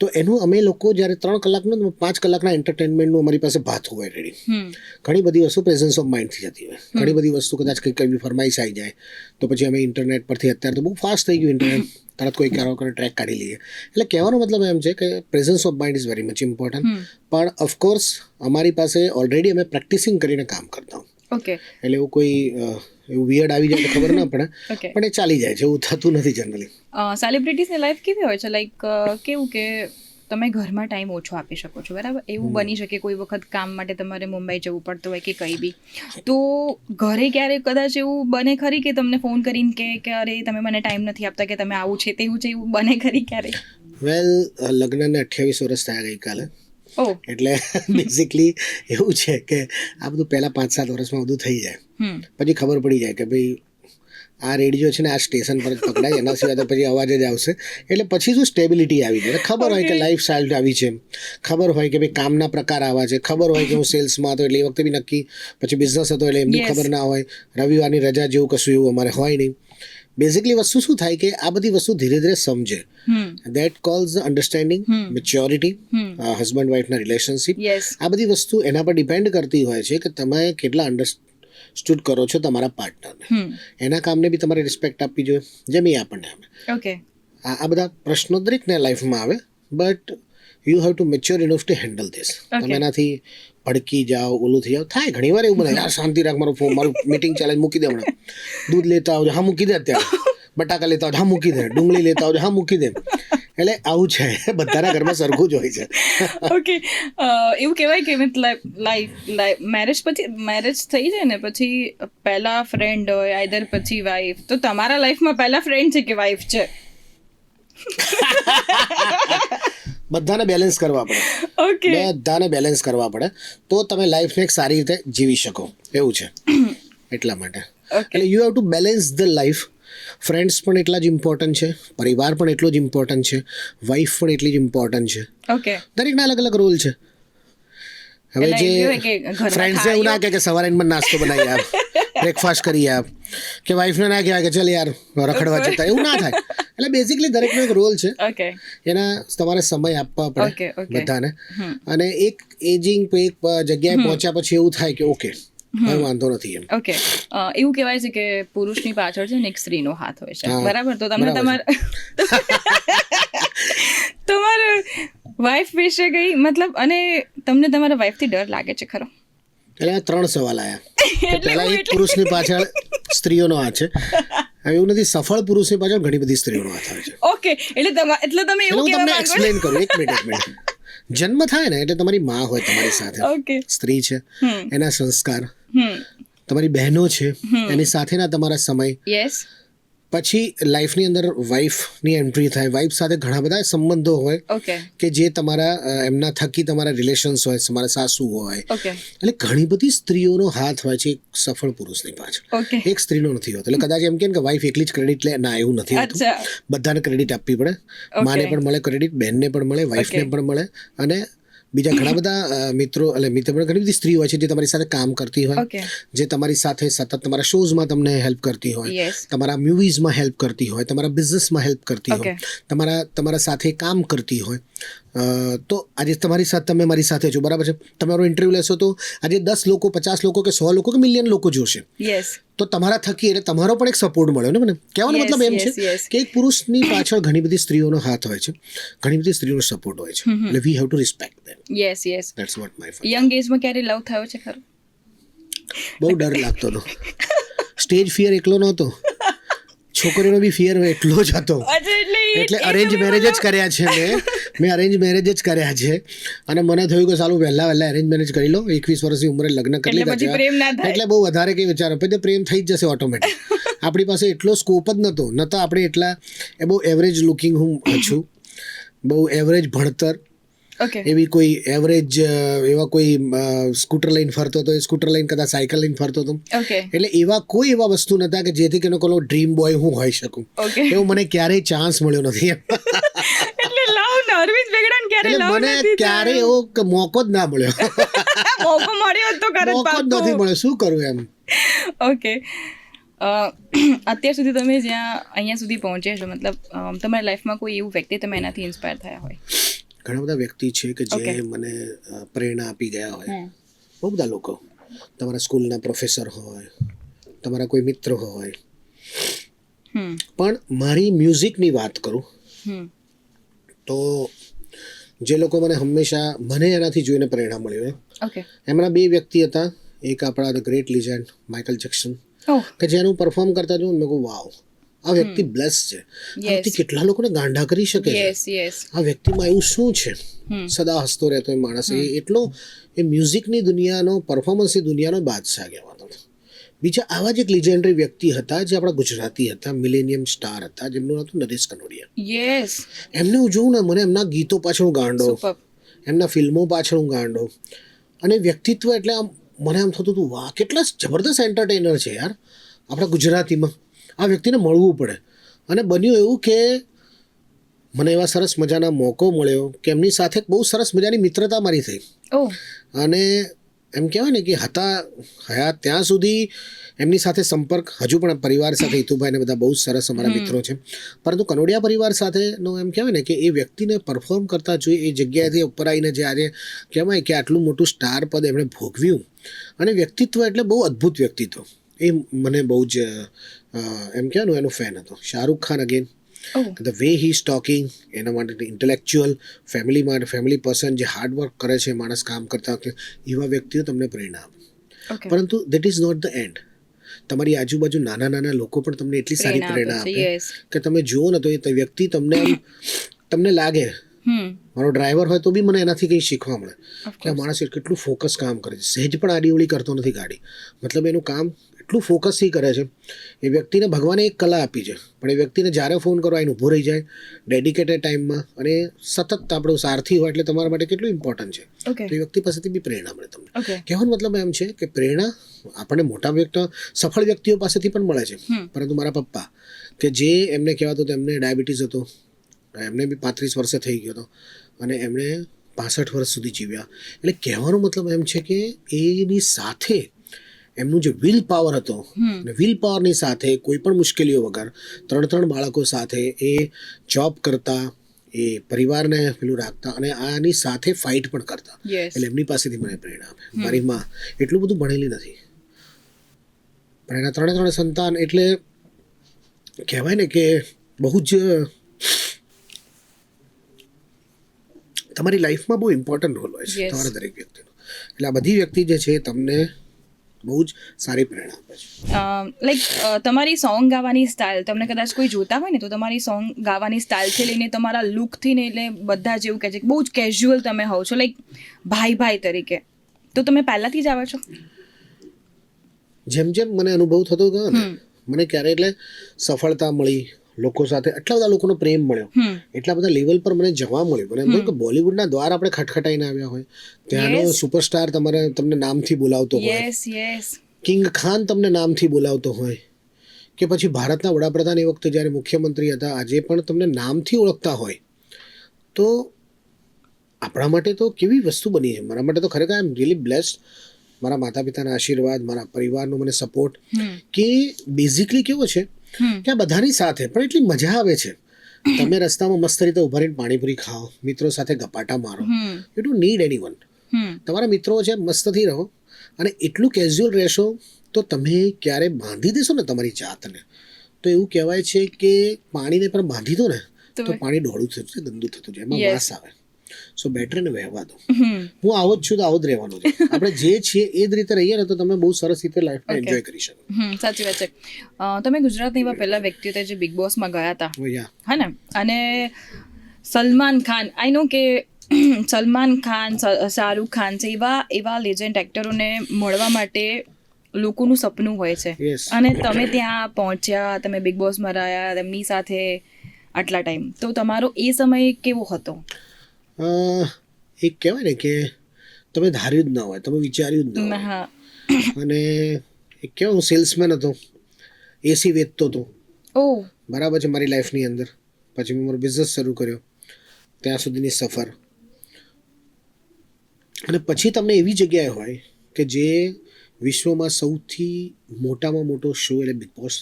તો એનું અમે લોકો જ્યારે 3 કલાકનું 5 કલાકના એન્ટરટેનમેન્ટનું અમારી પાસે ભાથું હોય રેડી. ઘણી બધી વસ્તુ પ્રેઝન્સ ઓફ માઇન્ડથી જતી હોય. ઘણી બધી વસ્તુ કદાચ કંઈક એવી ફરમાઈશ આવી જાય તો પછી અમે ઇન્ટરનેટ પરથી, અત્યારે તો બહુ ફાસ્ટ થઈ ગયું ઇન્ટરનેટ, તરત કોઈ ટ્રેક કાઢી લઈએ. એટલે કહેવાનો મતલબ એમ છે કે presence of mind is very much important. પણ ઓફકોર્સ અમારી પાસે ઓલરેડી અમે પ્રેક્ટિસિંગ કરીને કામ કરતા હોય. એટલે એવું કોઈ એવું વિયર્ડ આવી જાય તો ખબર ના પડે, પણ એ ચાલી જાય છે, એવું થતું નથી જનરલી. સેલિબ્રિટીઝની લાઈફ કેવી હોય છે? લાઈક કેવું કે તમે ઘરમાં ટાઈમ ઓછો આપી શકો છો, બરાબર? એવું બની શકે કોઈ વખત કામ માટે તમારે મુંબઈ જવું પડતું હોય કે કંઈ બી, તો ઘરે ક્યારેક કદાચ એવું બને ખરી કે તમને ફોન કરીને કે અરે તમે મને ટાઈમ નથી આપતા, કે તમે આવું છે તેવું છે, એવું બને ખરી ક્યારેક? વેલ, લગ્નને 28 વર્ષ થયા ગઈકાલે, એટલે બેઝિકલી એવું છે કે આ બધું પહેલા 5-7 વર્ષમાં બધું થઈ જાય, પછી ખબર પડી જાય કે ભાઈ આ રેડિયો છે ને આ સ્ટેશન પર જ પકડાય, એના સિવાય તો પછી અવાજ જ આવશે. એટલે પછી શું સ્ટેબિલિટી આવી જાય, ખબર હોય કે લાઈફ સ્ટાઇલ આવી છે, ખબર હોય કે ભાઈ કામના પ્રકાર આવા છે, ખબર હોય કે હું સેલ્સમાં હતો એટલે એ વખતે બી નક્કી, પછી બિઝનેસ હતો એટલે એમની ખબર ના હોય, રવિવારની રજા જેવું કશું એવું અમારે હોય નહીં. બેઝિકલી વસ્તુ શું થાય કે આ બધી વસ્તુ ધીરે ધીરે સમજે, that calls understanding, maturity, husband વાઇફના રિલેશનશિપ. આ બધી વસ્તુ એના પર ડિપેન્ડ કરતી હોય છે કે તમે કેટલા અન્ડરસ્ટુડ કરો છો તમારા પાર્ટનરને, એના કામને બી તમારે રિસ્પેક્ટ આપવી જોઈએ, જેમ એ આપણને આવે. આ બધા પ્રશ્નો દરેકને લાઈફમાં આવે, but you have to mature enough to handle this. તમે એનાથી ભડકી જાઓ, ઓલું થઈ જાઓ, થાય ઘણી વાર એવું બને, યાર શાંતિ રાખ, મારું મીટિંગ ચાલે, મૂકી દે હમણાં, દૂધ લેતા આવજો, હા મૂકી દે, અત્યારે બટાકા લેતા આવજો, હા મૂકી દે, ડુંગળી લેતા આવજો, હા મૂકી દે. એટલે આવું છે, બધાના ઘરમાં સરખું જ હોય છે. ઓકે, એવું કહેવાય કે લાઈફ મેરેજ થઈ જાય ને પછી પહેલા ફ્રેન્ડ હોય, આઈધર પછી વાઈફ. તો તમારા લાઈફમાં પહેલા ફ્રેન્ડ છે કે વાઈફ છે? બધાને બેલેન્સ કરવા પડે, બધાને બેલેન્સ કરવા પડે, તો તમે લાઈફને એક સારી રીતે જીવી શકો, એવું છે. એટલા માટે એટલે you have to balance the life. Friends પણ એટલા જ ઇમ્પોર્ટન્ટ છે, પરિવાર પણ એટલો જ ઇમ્પોર્ટન્ટ છે, વાઈફ પણ એટલી જ ઇમ્પોર્ટન્ટ છે. દરેકના અલગ અલગ રોલ છે. હવે જે ફ્રેન્ડ્સ એવું ના કે સવારે મને નાસ્તો બનાવી આપ, બ્રેકફાસ્ટ કરી આપ, કે વાઈફને ના કહેવાય કે ચાલ યાર રખડવા જતા, એવું ના થાય. એટલે બેઝિકલી દરેકનો એક રોલ છે, એના તમારે સમય આપવા પડે બધાને. અને એક એજિંગ એક જગ્યાએ પહોંચ્યા પછી એવું થાય કે ઓકે હવે વાંધો નથી એમ. ઓકે, એવું કહેવાય છે કે પુરુષની પાછળ છે ને એક સ્ત્રીનો હાથ હોય છે, બરાબર? તો તમે તમારા વાઈફ વિશે કઈ મતલબ, અને તમને તમારા વાઈફથી ડર લાગે છે ખરો? એટલે 3 સવાલ આવ્યા. પહેલા એક પુરુષની પાછળ સ્ત્રીઓનો હાથ છે. હવે એવું નથી, સફળ પુરુષની પાછળ ઘણી બધી સ્ત્રીઓનો હાથ આવે છે. ઓકે, એટલે તમે એવું કહેવા માંગો છો? એક્સપ્લેન કરું, એક મિનિટ. જન્મ થાય ને એટલે તમારી માં હોય તમારી સાથે, સ્ત્રી છે, એના સંસ્કાર, તમારી બહેનો છે, એની સાથેના તમારા સમય, પછી લાઈફની અંદર વાઈફની એન્ટ્રી થાય. વાઈફ સાથે ઘણા બધા સંબંધો હોય કે જે તમારા એમના થકી તમારા રિલેશન્સ હોય, તમારા સાસુ હોય, એટલે ઘણી બધી સ્ત્રીઓનો હાથ હોય છે એક સફળ પુરુષની પાછળ, એક સ્ત્રીનો નથી હોતો. એટલે કદાચ એમ કે વાઈફ એકલી જ ક્રેડિટ લે, ના, એવું નથી હોતું. બધાને ક્રેડિટ આપવી પડે, માને પણ મળે ક્રેડિટ, બહેનને પણ મળે, વાઈફને પણ મળે, અને બીજા ઘણા બધા મિત્રો એટલે ઘણી બધી સ્ત્રી હોય છે જે તમારી સાથે કામ કરતી હોય, જે તમારી સાથે સતત તમારા શોઝમાં તમને હેલ્પ કરતી હોય, તમારા મૂવીઝમાં હેલ્પ કરતી હોય, તમારા બિઝનેસમાં હેલ્પ કરતી હોય, તમારા સાથે કામ કરતી હોય. તો આજે તમારી સાથે, તમે મારી સાથે છો, બરાબર છે? તમારો ઇન્ટરવ્યુ લેશો તો આજે 10 લોકો, 50 લોકો કે 100 લોકો કે મિલિયન લોકો જોશે, તો તમારા થકી એટલે તમારો પણ એક સપોર્ટ મળ્યો ને. મને કહેવાનો મતલબ એમ છે કે એક પુરુષની પાછળ ઘણી બધી સ્ત્રીઓનો હાથ હોય છે, ઘણી બધી સ્ત્રીઓનો સપોર્ટ હોય છે, એટલે we have to respect them. That's what my feeling. Young એજમાં ક્યારે લવ થયો છે ખરો? બહુ ડર લાગતો હતો, સ્ટેજ ફિયર એકલો નહોતો, છોકરીનો બી ફિયર એટલો જ હતો. એટલે અરેન્જ મેરેજ જ કર્યા છે મેં અરેન્જ મેરેજ જ કર્યા છે, અને મને થયું કે સાલું વહેલા અરેન્જ મેરેજ કરી લો, 21 વર્ષની ઉંમરે લગ્ન કરી લીધા, એટલે બહુ વધારે કંઈ વિચારો, પછી પ્રેમ થઈ જ જશે ઓટોમેટિક. આપણી પાસે એટલો સ્કોપ જ નહોતો, ન તો આપણે એટલા, બહુ એવરેજ લુકિંગ હું છું, બહુ એવરેજ ભણતર, એવી કોઈ એવરેજ એવા કોઈ સ્કૂટર લઈને ફરતો હતો, એ સ્કૂટર લઈને કદાચ સાયકલ લઈને ફરતો હતો, એટલે એવા કોઈ એવા વસ્તુ નતા કે જેથી કે કોનો ડ્રીમ બોય હું હોઈ શકું. એવું મને ક્યારેય ચાન્સ મળ્યો નથી. મને ક્યારે એવો મોકો જ ના મળ્યો. મોકો મળ્યો તો મોકો જ નથી મળ્યો, શું કરું એમ. ઓકે, અત્યાર સુધી તમે જ્યાં અહીંયા સુધી પહોંચ્યા છો, મતલબ તમારી લાઈફમાં કોઈ એવું વ્યક્તિ તમે એનાથી ઇન્સ્પાયર થયા હોય? ઘણા બધા વ્યક્તિ છે કે જે મને પ્રેરણા આપી ગયા હોય, બહુ બધા લોકો. તમારા સ્કૂલના પ્રોફેસર હોય, તમારા કોઈ મિત્ર હોય, પણ મારી મ્યુઝિકની વાત કરું તો જે લોકો મને હંમેશા એનાથી જોઈને પ્રેરણા મળી હોય, એમના 2 વ્યક્તિ હતા. એક આપણા the great legend Michael Jackson, કે જેનું પરફોર્મ કરતા જોઉં મેં કહું વાવ, આ વ્યક્તિ બ્લેસ છે, આ વ્યક્તિ કેટલા લોકોને ગાંડા કરી શકે છે, આ વ્યક્તિમાં એવું શું છે, સદા હસતો રહેતો એ માણસ, એટલો એ મ્યુઝિકની દુનિયાનો, પરફોર્મન્સની દુનિયાનો બાદશાહ કહેવાતો. બીજા આવા જ એક લિજેન્ડરી વ્યક્તિ હતા જે આપણા ગુજરાતી હતા, મિલેનિયમ સ્ટાર હતા, જેમનું હતું નરેશ કનોડિયા. એમને હું જોઉં ને, મને એમના ગીતો પાછળ ગાંડો, એમના ફિલ્મો પાછળ ગાંડો, અને વ્યક્તિત્વ એટલે આમ મને આમ થતું હતું, વાહ કેટલા જબરદસ્ત એન્ટરટેનર છે યાર આપણા ગુજરાતીમાં, આ વ્યક્તિને મળવું પડે. અને બન્યું એવું કે મને એવા સરસ મજાના મોકો મળ્યો કે એમની સાથે બહુ સરસ મજાની મિત્રતા મારી થઈ. અને એમ કહેવાય ને કે હયાત ત્યાં સુધી એમની સાથે સંપર્ક હજુ પણ પરિવાર સાથે, હિતુભાઈ ને બધા બહુ સરસ અમારા મિત્રો છે, પરંતુ કનોડિયા પરિવાર સાથેનો એમ કહેવાય ને કે એ વ્યક્તિને પરફોર્મ કરતા જોઈએ, એ જગ્યાએથી ઉપર આવીને જે આજે કહેવાય કે આટલું મોટું સ્ટાર પદ એમણે ભોગવ્યું, અને વ્યક્તિત્વ એટલે બહુ અદ્ભુત વ્યક્તિત્વ, એ મને બહુ જ એમ કહેવાનું એનો ફેન હતો. Shahrukh Khan again, the way he is talking, એના માટે ઇન્ટેલેક્ચ્યુઅલ, ફેમિલી પર્સન, જે હાર્ડવર્ક કરે છે માણસ કામ કરતા વખતે, એવા વ્યક્તિઓ તમને પ્રેરણા આપે. પરંતુ that is not the end. તમારી આજુબાજુ નાના લોકો પણ તમને એટલી સારી પ્રેરણા આપે કે તમે જુઓ ને તો એ વ્યક્તિ તમને લાગે, મારો ડ્રાઈવર હોય તો બી મને એનાથી કંઈ શીખવા મળે કે આ માણસ કેટલું ફોકસ કામ કરે છે, સહેજ પણ આડીઅવળી કરતો નથી ગાડી, મતલબ એનું કામ એટલું ફોકસથી કરે છે. એ વ્યક્તિને ભગવાને એક કલા આપી છે, પણ એ વ્યક્તિને જ્યારે ફોન કરો એને ઊભો રહી જાય ડેડિકેટેડ ટાઈમમાં, અને સતત આપણો સારથી હોય એટલે તમારા માટે કેટલું ઇમ્પોર્ટન્ટ છે. તો એ વ્યક્તિ પાસેથી બી પ્રેરણા મળે તમને. કહેવાનો મતલબ એમ છે કે પ્રેરણા આપણને મોટા વ્યક્તિ, સફળ વ્યક્તિઓ પાસેથી પણ મળે છે, પરંતુ મારા પપ્પા કે જે એમને કહેવાતું તો એમને ડાયાબિટીસ હતો, એમને બી 35 વર્ષે થઈ ગયો હતો, અને એમણે 65 વર્ષ સુધી જીવ્યા. એટલે કહેવાનો મતલબ એમ છે કે એની સાથે એમનું જે વિલ પાવર હતો, અને વિલ પાવરની સાથે કોઈ પણ મુશ્કેલીઓ વગર 3 બાળકો સાથે એ જોબ કરતા, એ પરિવારને પેલું રાખતા, અને આની સાથે ફાઇટ પણ કરતા. એટલે એમની પાસેથી મને પ્રેરણા આપે. મારી માં એટલું બધું ભણેલી નથી, પણ એના 3 સંતાન, એટલે કહેવાય ને કે બહુ જ તમારી લાઈફમાં બહુ ઇમ્પોર્ટન્ટ રોલ હોય છે તમારા દરેક વ્યક્તિનો. એટલે આ બધી વ્યક્તિ જે છે તમને બહુ જ સારી પ્રેરણા આપે છે. લાઈક તમારી સોંગ ગાવાની સ્ટાઇલ, તમને કદાચ કોઈ જોતા હોય ને તો તમારી સોંગ ગાવાની સ્ટાઇલથી લઈને તમારા લુકથી ને, એટલે બધા જ એવું કહે છે કે બહુ જ કેઝ્યુઅલ તમે હોવ છો, લાઈક ભાઈ તરીકે. તો તમે પહેલાંથી જ આવો છો? જેમ જેમ મને અનુભવ થતો ગયો ને, મને ક્યારે એટલે સફળતા મળી, લોકો સાથે એટલા બધા લોકોનો પ્રેમ મળ્યો, એટલા બધા લેવલ પર મને જવા મળ્યું. મને એમ કે બોલિવૂડના દ્વાર આપણે ખટખટાઈને આવ્યા હોય, ત્યાંનો સુપરસ્ટાર તમને નામથી બોલાવતો હોય, કિંગ ખાન તમને નામથી બોલાવતો હોય, કે પછી ભારતના વડાપ્રધાન એ વખતે જ્યારે મુખ્યમંત્રી હતા આજે પણ તમને નામથી ઓળખતા હોય, તો આપણા માટે તો કેવી વસ્તુ બની છે. મારા માટે તો ખરેખર આઈ એમ રિયલી બ્લેસ્ડ. મારા માતા પિતાના આશીર્વાદ, મારા પરિવારનો મને સપોર્ટ, કે બેઝિકલી કેવો છે કે આ બધાની સાથે પણ એટલી મજા આવે છે. તમે રસ્તામાં મસ્ત રીતે ઉભા રહીને પાણીપુરી ખાઓ, મિત્રો સાથે ગપાટા મારો, યુ ડોન્ટ નીડ એનીવન. તમારા મિત્રો છે, મસ્તથી રહો, અને એટલું કેઝ્યુઅલ રહેશો તો તમે ક્યારે બાંધી દેશો ને તમારી જાતને, તો એવું કહેવાય છે કે પાણીને પણ બાંધી દો ને તો પાણી ડોળું થતું છે, ગંદુ થતું છે, એમાં વાસ આવે. સો બેટર ને વહેવા દો. હું આવો જ છું તો આવો જ રહેવાનું છે. આપણે જે છીએ એ જ રીતે રહીએ ને તો તમે બહુ સરસ રીતે લાઈફને એન્જોય કરી શકો. સાચી વાત છે. તમે ગુજરાતના એવા પહેલા વ્યક્તિ હતા જે બિગ બોસમાં ગયા હતા, હા ને? અને સલમાન ખાન, આઈ નો કે સલમાન ખાન, શાહરૂખ ખાન છે, એવા લેજેન્ડ એક્ટરોને મળવા માટે લોકોનું સપનું હોય છે, અને તમે ત્યાં પહોંચ્યા, તમે બિગ બોસમાં રહ્યા, એમની સાથે આટલા ટાઈમ, તો તમારો એ સમય કેવો હતો? એક કહેવાય ને કે તમે ધાર્યું જ ના હોય, તમે વિચાર્યું જ ના હોય. અને એક કહેવાય, હું સેલ્સમેન હતો, એસી વેચતો હતો, બરાબર છે, મારી લાઈફની અંદર. પછી મેં મારો બિઝનેસ શરૂ કર્યો, ત્યાં સુધીની સફર. અને પછી તમને એવી જગ્યાએ હોય કે જે વિશ્વમાં સૌથી મોટામાં મોટો શો એટલે બિગ બોસ,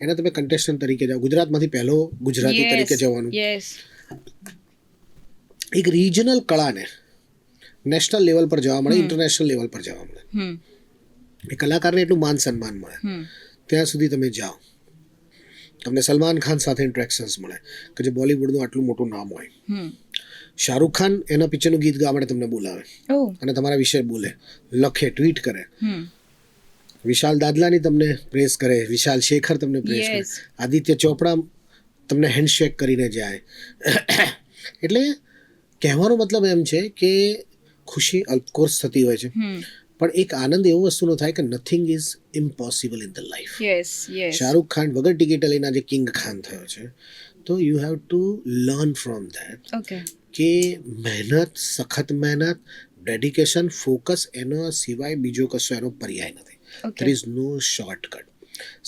એના તમે કન્ટેસ્ટન્ટ તરીકે જાઓ, ગુજરાતમાંથી પહેલો ગુજરાતી તરીકે જવાનું. એક રિજનલ કળાને નેશનલ લેવલ પર જવા મળે, ઇન્ટરનેશનલ લેવલ પર જવા મળે, એ કલાકારને એટલું માન સન્માન મળે. ત્યાં સુધી તમે જાઓ, તમને સલમાન ખાન સાથે ઇન્ટરેક્શન્સ મળે કે જે બોલિવૂડનું આટલું મોટું નામ હોય. શાહરૂખ ખાન એના પિક્ચરનું ગીત ગાવા માટે તમને બોલાવે, અને તમારા વિશે બોલે, લખે, ટ્વીટ કરે. વિશાલ દાદલાની તમને પ્રેસ કરે, વિશાલ શેખર તમને પ્રેસ કરે, આદિત્ય ચોપડા તમને હેન્ડશેક કરીને જાય. એટલે કહેવાનો મતલબ એમ છે કે ખુશી ઓફકોર્સ થતી હોય છે, પણ એક આનંદ એવો વસ્તુનો થાય કે nothing is impossible in the life. Shahrukh Khan વગર ટિકિટ લઈને આજે કિંગ ખાન થયો છે, તો you have to learn from that કે મહેનત, સખત મહેનત, ડેડિકેશન, ફોકસ, એનો સિવાય બીજો કશો એનો પર્યાય નથી. There is no shortcut.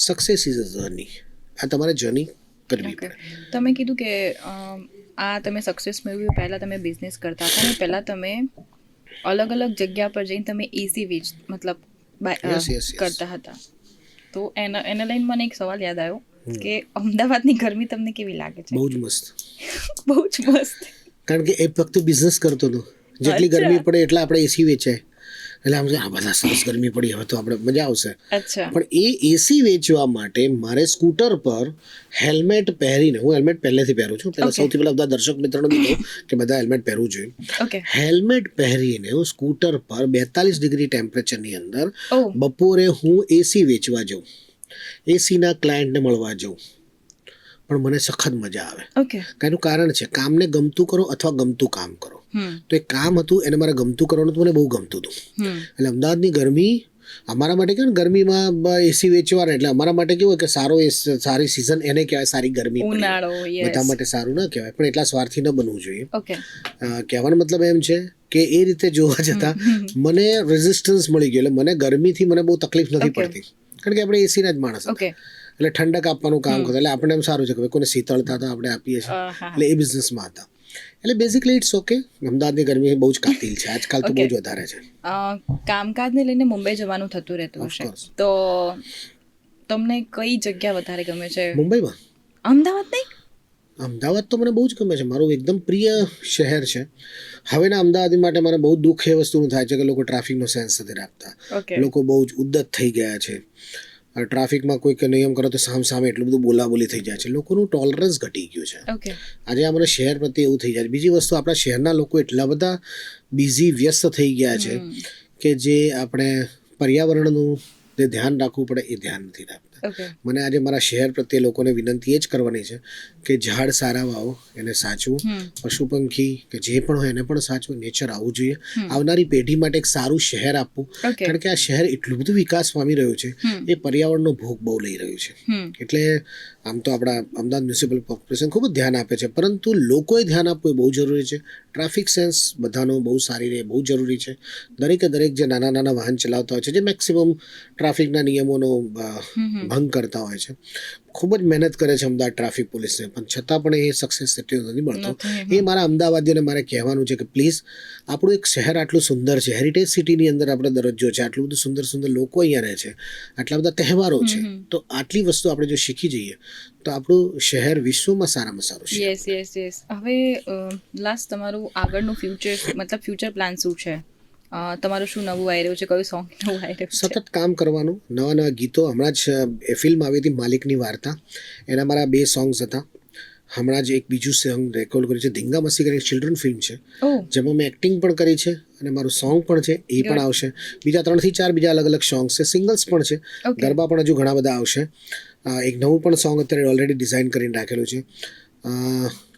Success is a journey. આ તમારે જર્ની કરવી પડે. તમે કીધું કે આ તમે સક્સેસ મેળવ્યું, પહેલાં તમે બિઝનેસ કરતા હતા અને પહેલાં તમે અલગ અલગ જગ્યા પર જઈને તમે ઇઝી વેચ મતલબ કરતા હતા. તો એને લઈને મને એક સવાલ યાદ આવ્યો કે અમદાવાદની ગરમી તમને કેવી લાગે છે? બહુ જ મસ્ત. બહુ જ મસ્ત. કારણ કે એ ફક્ત બિઝનેસ કરતો હતો. જેટલી ગરમી પડે એટલા આપણે એસી વેચાય, એટલે આમ આ બધા સરસ ગરમી પડી, હવે તો આપણે મજા આવશે. પણ એ એસી વેચવા માટે મારે સ્કૂટર પર હેલ્મેટ પહેરીને, હું હેલ્મેટ પહેલેથી પહેરું છું, પહેલા સૌથી પહેલા બધા દર્શક મિત્રોને કહું કે બધા હેલ્મેટ પહેરવું જોઈએ. હેલ્મેટ પહેરીને હું સ્કૂટર પર 42 ડિગ્રી ટેમ્પરેચરની અંદર બપોરે હું એસી વેચવા જાઉં, એસીના ક્લાયન્ટને મળવા જાઉં, પણ મને સખત મજા આવે. એનું કારણ છે કામને ગમતું કરો અથવા ગમતું કામ કરો. તો એક કામ હતું એને મારે ગમતું કરવાનું, મને બહુ ગમતું હતું. એટલે અમદાવાદની ગરમી અમારા માટે કેવું, ગરમીમાં એસી વેચવાના એટલે અમારા માટે કેવું કે સારી સિઝન એને કહેવાય, સારી ગરમી. બધા માટે સારું ના કહેવાય, પણ એટલા સ્વાર્થી ન બનવું જોઈએ. કહેવાનો મતલબ એમ છે કે એ રીતે જોવા જતાં મને રેઝિસ્ટન્સ મળી ગયો. એટલે મને ગરમીથી મને બહુ તકલીફ નથી પડતી, કારણ કે આપણે એસીના જ માણસ હતા. એટલે ઠંડક આપવાનું કામ કરતા, એટલે આપણે એમ સારું છે કે કોઈને શીતળતા તો આપણે આપીએ છીએ, એટલે એ બિઝનેસમાં હતા. એટલે બેઝિકલી ઇટ્સ ઓકે. અમદાવાદની ગરમી બહુ જ કાતિલ છે આજકાલ, તો બહુ જ વધારે છે. કામકાજને લઈને મુંબઈ જવાનું થતું રહેતું હશે, તો તમને કઈ જગ્યા વધારે ગમે છે મુંબઈમાં? અમદાવાદ નહીં? અમદાવાદ તો મને બહુ જ ગમે છે, મારું એકદમ પ્રિય શહેર છે. હવેના અમદાવાદી માટે મને બહુ દુઃખ એ વસ્તુનું થાય છે કે લોકો ટ્રાફિકનો સેન્સ નથી રાખતા. લોકો બહુ જ ઉદ્ધત થઈ ગયા છે. ટ્રાફિકમાં કોઈક નિયમ કરો તો સામે એટલું બધું બોલાબોલી થઈ જાય છે. લોકોનું ટોલરન્સ ઘટી ગયું છે. આજે આ મને શહેર પ્રત્યે એવું થઈ જાય છે. બીજી વસ્તુ, આપણા શહેરના લોકો એટલા બધા બિઝી, વ્યસ્ત થઈ ગયા છે કે જે આપણે પર્યાવરણનું જે ધ્યાન રાખવું પડે એ ધ્યાન નથી રાખતા. મને આજે મારા શહેર પ્રત્યે લોકોને વિનંતી એ જ કરવાની છે કે ઝાડ સારા વાવો, એને સાચવું, પશુ પંખી કે જે પણ હોય એને પણ સાચવું, નેચર આવવું જોઈએ. આવનારી પેઢી માટે એક સારું શહેર આપવું, કારણ કે આ શહેર એટલું બધું વિકાસ પામી રહ્યું છે, એ પર્યાવરણનો ભોગ બહુ લઈ રહ્યું છે. એટલે આમ તો આપણા અમદાવાદ મ્યુનિસિપલ કોર્પોરેશન ખૂબ જ ધ્યાન આપે છે, પરંતુ લોકોએ ધ્યાન આપવું એ બહુ જરૂરી છે. ટ્રાફિક સેન્સ બધાનો બહુ સારી રહે, બહુ જરૂરી છે. દરેકે દરેક જે નાના નાના વાહન ચલાવતા હોય છે, જે મેક્સિમમ ટ્રાફિકના નિયમોનો ભંગ કરતા હોય છે, ખૂબ જ મહેનત કરે છે અમદાવાદ ટ્રાફિક પોલીસને, પણ છતાં પણ એ સક્સેસ એટલું નથી મળતો. એ મારા અમદાવાદીઓને મારે કહેવાનું છે કે પ્લીઝ, આપણું એક શહેર આટલું સુંદર છે, હેરિટેજ સિટીની અંદર આપણે દરજ્જો છે, આટલું બધું સુંદર સુંદર લોકો અહીંયા રહે છે, આટલા બધા તહેવારો છે, તો આટલી વસ્તુ આપણે જો શીખી જઈએ તો આપણું શહેર વિશ્વમાં સારામાં સારું છે. હવે લાસ્ટ તમારું આગળનું ફ્યુચર પ્લાન શું છે? તમારું શું નવું આવી રહ્યું છે? કયું સોંગ નવું આવી રહ્યું છે? સતત કામ કરવાનું, નવા નવા ગીતો. હમણાં જ ફિલ્મ આવી હતી માલિકની વાર્તા, એના મારા 2 સોંગ્સ હતા. હમણાં જ એક બીજું સોંગ રેકોર્ડ કર્યું છે, ધીંગા મસ્તી કરીને ચિલ્ડ્રન ફિલ્મ છે, જેમાં મેં એક્ટિંગ પણ કરી છે અને મારું સોંગ પણ છે, એ પણ આવશે. બીજા 3 થી 4 બીજા અલગ અલગ સોંગ્સ છે, સિંગલ્સ પણ છે, ગરબા પણ હજુ ઘણા બધા આવશે. એક નવું પણ સોંગ અત્યારે ઓલરેડી ડિઝાઇન કરીને રાખેલું છે.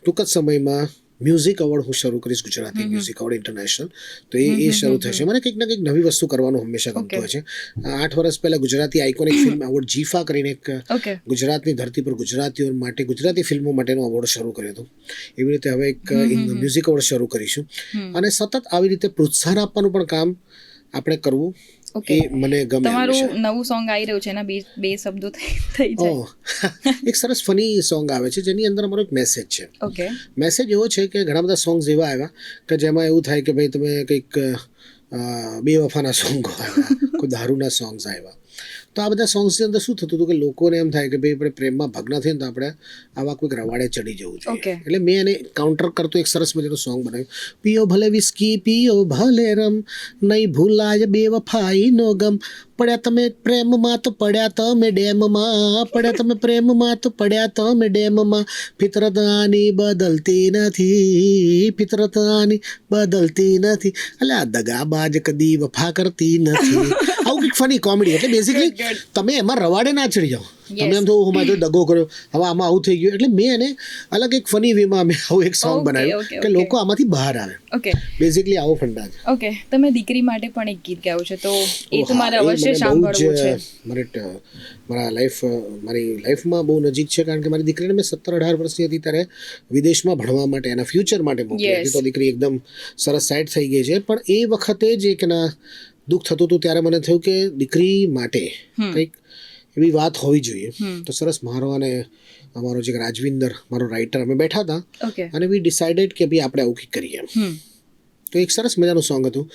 ટૂંક જ સમયમાં મ્યુઝિક એવોર્ડ હું શરૂ કરીશ, ગુજરાતી મ્યુઝિક એવોર્ડ ઇન્ટરનેશનલ, તો એ શરૂ થશે. મને કંઈક ને કંઈક નવી વસ્તુ કરવાનું હંમેશા ગમતું હોય છે. 8 વર્ષ પહેલા ગુજરાતી આઇકોનિક ફિલ્મ એવોર્ડ જીફા કરીને એક ગુજરાતની ધરતી પર ગુજરાતીઓ માટે, ગુજરાતી ફિલ્મો માટેનો એવોર્ડ શરૂ કર્યો હતો. એવી રીતે હવે એક મ્યુઝિક એવોર્ડ શરૂ કરીશું, અને સતત આવી રીતે પ્રોત્સાહન આપવાનું પણ કામ આપણે કરવું. મને ગમે. તમારું નવું સોંગ આવી રહ્યું છે, એના બે શબ્દો થઈ જાય. એક સરસ ફની સોંગ આવે છે જેની અંદર અમારો એક મેસેજ છે. મેસેજ એવો છે કે ઘણા બધા સોંગ્સ એવા આવ્યા કે જેમાં એવું થાય કે ભાઈ તમે કંઈક બેવફાના સોંગ આવ્યા, કોઈ દારૂના સોંગ્સ આવ્યા. તો આ બધા સોંગ્સની અંદર શું થતું હતું કે લોકોને એમ થાય કે ભાઈ આપણે પ્રેમમાં ભગ્ન થઈને તો આપણે આવા કોઈક રવાડે ચડી જવું જોઈએ. એટલે મેં એને કાઉન્ટર કરતો એક સરસ મજાનું સોંગ બનાવ્યું. પીઓ ભલે વિસ્કી, પીઓ ભલે રમ, નહીં ભૂલાય બેવફાઈ નો ગમ, પડ્યા તમે પ્રેમમાં તો પડ્યા તમે ડેમમાં, પડ્યા તમે પ્રેમમાં તો પડ્યા તમે ડેમમાં, ફિતરત આની બદલતી નથી, ફિતરત આની બદલતી નથી. એટલે આ દગાબાજ કદી વફા કરતી નથી, આવું કંઈક ફની કોમેડી. એટલે બેઝિકલી તમે એમાં રવાડે ના ચડી જાઓ. તમે એમ તો હું મારે દગો કર્યો, હવે આમાં આવું થઈ ગયું. એટલે મેં એને અલગ એક ફની વેમાં અમે આવું એક સોંગ બનાવ્યું કે લોકો આમાંથી બહાર આવે. ઓકે, બેઝિકલી આવો ફંડા છે. ઓકે, તમે દીકરી માટે પણ એક ગીત ગાયું છે, તો એ તો મારે અવશ્ય સાંભળવું છે. મારી લાઈફમાં બહુ નજીક છે, કારણ કે મારી દીકરીને મેં 17-18 વર્ષની હતી ત્યારે વિદેશમાં ભણવા માટે, એના ફ્યુચર માટે મોકલી હતી. તો દીકરી એકદમ સરસ સેટ થઈ ગઈ છે. પણ એ વખતે જ એક એના દુઃખ થતું હતું, ત્યારે મને થયું કે દીકરી માટે કંઈક એવી વાત હોવી જોઈએ. તો સરસ મારો અને અમારો જે રાજવિંદર, મારો રાઇટર, અમે બેઠા હતા અને વી ડિસાઇડેડ કે ભાઈ આપણે આવું કંઈક કરીએ. તો એક સરસ મજાનું સોંગ હતું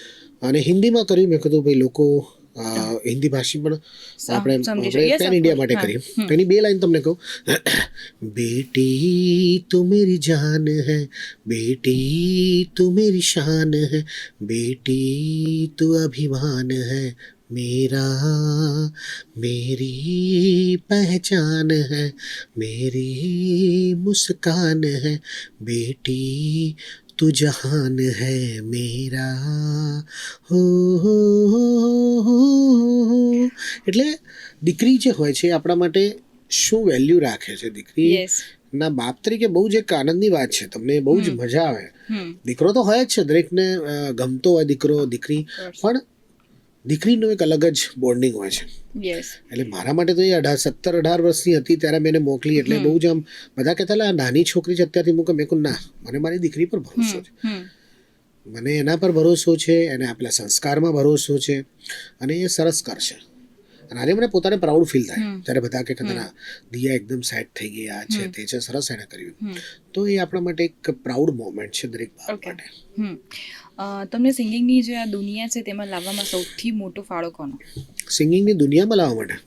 અને હિન્દીમાં કર્યું. મેં કીધું ભાઈ લોકો હિન્દી ભાષી પણ આપણે પેન ઇન્ડિયા માટે કરીએ. તો એની 2 લાઈન તમને કહું. બેટી તું મેરી જાન હૈ, બેટી તું મેરી શાન હૈ, બેટી તું અભિમાન હૈ मेरा, मेरी पहचान है, मेरी मुस्कान है, बेटी તું જહાન હૈ મેરા. હો. એટલે દીકરી જે હોય છે આપણા માટે શું વેલ્યુ રાખે છે, દીકરી ના બાપ તરીકે બહુ જ એક આનંદની વાત છે. તમને બહુ જ મજા આવે. દીકરો તો હોય જ છે, દરેકને ગમતો હોય દીકરો દીકરી, પણ દીકરીનું એક અલગ જ બોન્ડિંગ હોય છે. એટલે મારા માટે તો એ 17-18 વર્ષની હતી ત્યારે મેં એને મોકલી. એટલે બહુ જ આમ બધા કહેતા આ નાની છોકરી છે અત્યારથી મૂકે. મેં કહ્યું ના, મને મારી દીકરી પર ભરોસો છે, મને એના પર ભરોસો છે, એને આપેલા સંસ્કારમાં ભરોસો છે અને એ સરસ કરશે. અને આજે મને પોતાને પ્રાઉડ ફીલ થાય ત્યારે બધા કે ના દિયા એકદમ સેટ થઈ ગઈ, આ છે તે છે, સરસ એને કર્યું. તો એ આપણા માટે એક પ્રાઉડ મોમેન્ટ છે દરેક બાળક માટે. તમને સિંગિંગની જે આ દુનિયા છે તેમાં લાવવામાં સૌથી મોટો ફાળો કોનો? સિંગિંગની દુનિયામાં લાવવા માટે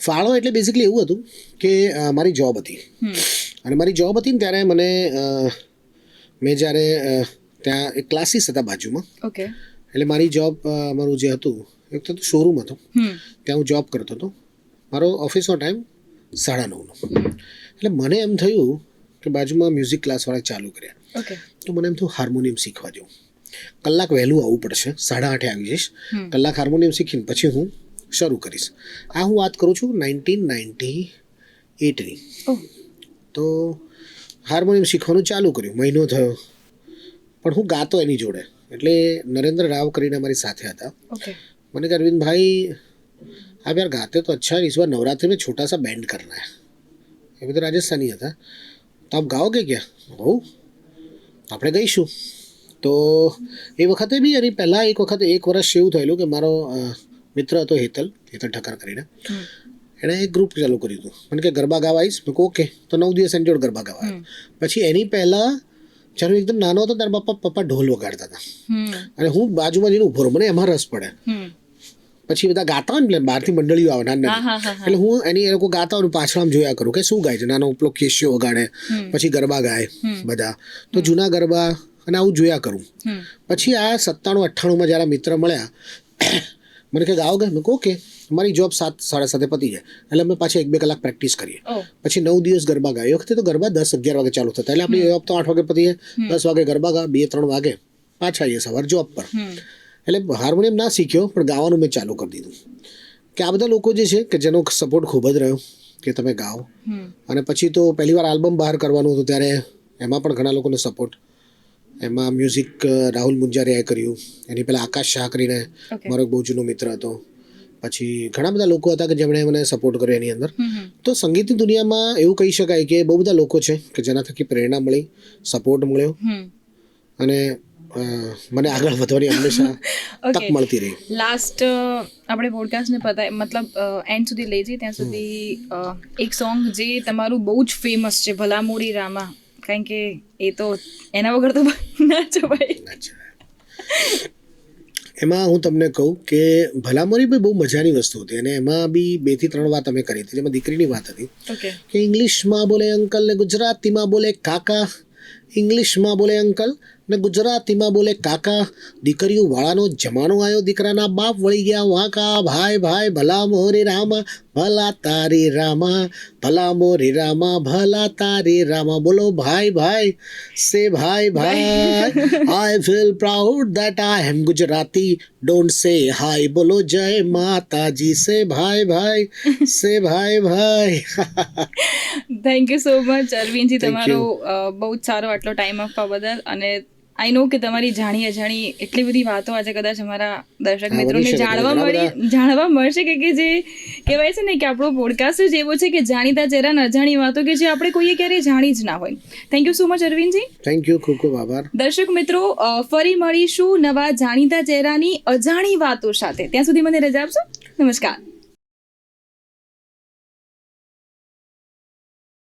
ફાળો એટલે બેઝિકલી એવું હતું કે મારી જોબ હતી અને મારી જોબ હતી ને ત્યારે મને મેં જ્યારે ત્યાં એક ક્લાસીસ હતા બાજુમાં. ઓકે. એટલે મારી જોબ, મારું જે હતું એક તો શોરૂમ હતું, ત્યાં હું જોબ કરતો હતો. મારો ઓફિસનો ટાઈમ 9:30નો. એટલે મને એમ થયું કે બાજુમાં મ્યુઝિક ક્લાસવાળા ચાલુ કર્યા. તો મને એમ થયું હાર્મોનિયમ શીખવા જવું. કલાક વહેલું આવવું પડશે, 8:30 આવી જઈશ. કલાક હાર્મોનિયમ શીખીને પછી હું શરૂ કરીશ. આ હું વાત કરું છું 1998ની. તો હાર્મોનિયમ શીખવાનું ચાલુ કર્યું, મહિનો થયો, પણ હું ગાતો એની જોડે. એટલે નરેન્દ્ર રાવ કરીને અમારી સાથે હતા. मैंने कहा अरविंद भाई आप यार गाते तो अच्छा है, इस बार नवरात्रि में छोटा सा बैंड करना है. ये भी तो राजस्थानी था, तो आप गाओगे क्या? हो, આપણે ગઈશું. તો એ વખતે બી એની પહેલાં એક વખત 1 વર્ષ એવું થયેલું કે મારો મિત્ર હતો હેતલ ઠક્કર કરીને, એણે એક ગ્રુપ ચાલુ કર્યું હતું. મને કે ગરબા ગાવા આવીશ? મેં કહું ઓકે. તો 9 દિવસ એની જોડે ગરબા ગાવા. પછી એની પહેલાં જ્યારે એકદમ નાનો હતો ત્યારે પપ્પા ઢોલ વગાડતા હતા અને હું બાજુમાં જઈને ઉભો રહું, મને એમાં રસ પડે. પછી બધા ગાતા હોય ને, એટલે બહારથી મંડળીઓ આવે નાની, એટલે હું એ લોકો ગાતા હોય પાછળ આમ જોયા કરું કે શું ગાય છે. નાનો ઉપલો કેશિયો વગાડે, પછી ગરબા ગાય બધા, તો જૂના ગરબા અને આવું જોયા કરું. પછી આ 97-98માં જ્યારે મિત્ર મળ્યા, મને કે ગાઓ ગયા? મેં કહું ઓકે. મારી જોબ 7-7:30 પતી જાય એટલે અમે પાછા 1-2 કલાક પ્રેક્ટિસ કરીએ. પછી 9 દિવસ ગરબા ગાય. એ વખતે તો ગરબા 10-11 વાગે ચાલુ થતા, એટલે આપણી જોબ તો 8 વાગે પતી જાય. 10 વાગે ગરબા ગા, 2-3 વાગે પાછા આવીએ સવાર જોબ પર. એટલે હાર્મોનિયમ ના શીખ્યો, પણ ગાવાનું મેં ચાલુ કરી દીધું. કે આ બધા લોકો જે છે કે જેનો સપોર્ટ ખૂબ જ રહ્યો કે તમે ગાઓ. અને પછી તો પહેલી વાર આલ્બમ બહાર કરવાનું હતું ત્યારે એમાં પણ ઘણા લોકોનો સપોર્ટ. એમાં મ્યુઝિક રાહુલ મુંજારિયાએ કર્યું, એની પહેલાં આકાશ શાહ કરીને મારો એક બહુ જૂનો મિત્ર હતો. પછી ઘણા બધા લોકો હતા કે જેમણે મને સપોર્ટ કર્યો એની અંદર. તો સંગીતની દુનિયામાં એવું કહી શકાય કે બહુ બધા લોકો છે કે જેના થકી પ્રેરણા મળી, સપોર્ટ મળ્યો અને મને આગળ વધવાની હંમેશા તક મળતી રહી. લાસ્ટ આપણે પોડકાસ્ટને મતલબ એન્ડ સુધી લઈ જઈએ ત્યાં સુધી એક સોંગ જે તમારું બહુ જ ફેમસ છે, ભલા મોરી રામા, કારણ કે એ તો એના વગર તો ના જવાય. એમાં હું તમને કહું કે ભલામણી બી બહુ મજાની વસ્તુ હતી અને એમાં બી 2 થી 3 વાત અમે કરી હતી. જેમાં દીકરીની વાત હતી કે ઇંગ્લિશમાં બોલે અંકલ ને ગુજરાતીમાં બોલે કાકા, ઇંગ્લિશમાં બોલે અંકલ ને ગુજરાતીમાં બોલે કાકા. દીકરીઓ વાળાનો જમાનો આવ્યો, દીકરાના બાપ વળી ગયા વાંકા, ભાઈ ભાઈ ભલા મોરે રામા, ભલા તારી રામા ભલા મોરી રામા ભલા તારી રામા. બોલો ભાઈ ભાઈ સે ભાઈ ભાઈ. I feel proud that I am Gujarati. Don't say hi. બોલો જય માતાજી. સે ભાઈ ભાઈ સે ભાઈ ભાઈ. Thank you so much Arvindji, Thank તમારો બહુ જ સારો આટલો ટાઈમ આપવા બદલ. અને આઈ નો કે તમારી જાણી અજાણી એટલી બધી વાતો આજે કદાચ અમારા દર્શક મિત્રોને જાણવા મળશે કે જે કહેવાય છે ને કે આપણો પોડકાસ્ટ જ એવો છે કે જાણીતા ચહેરા ને અજાણી વાતો કે જે આપણે કોઈએ ક્યારેય જાણી જ ના હોય. Thank you so much Arvindji. Thank you, ખૂબ ખૂબ આભાર. દર્શક મિત્રો, ફરી મળીશું નવા જાણીતા ચહેરાની અજાણી વાતો સાથે. ત્યાં સુધી મને રજા આપશો. નમસ્કાર.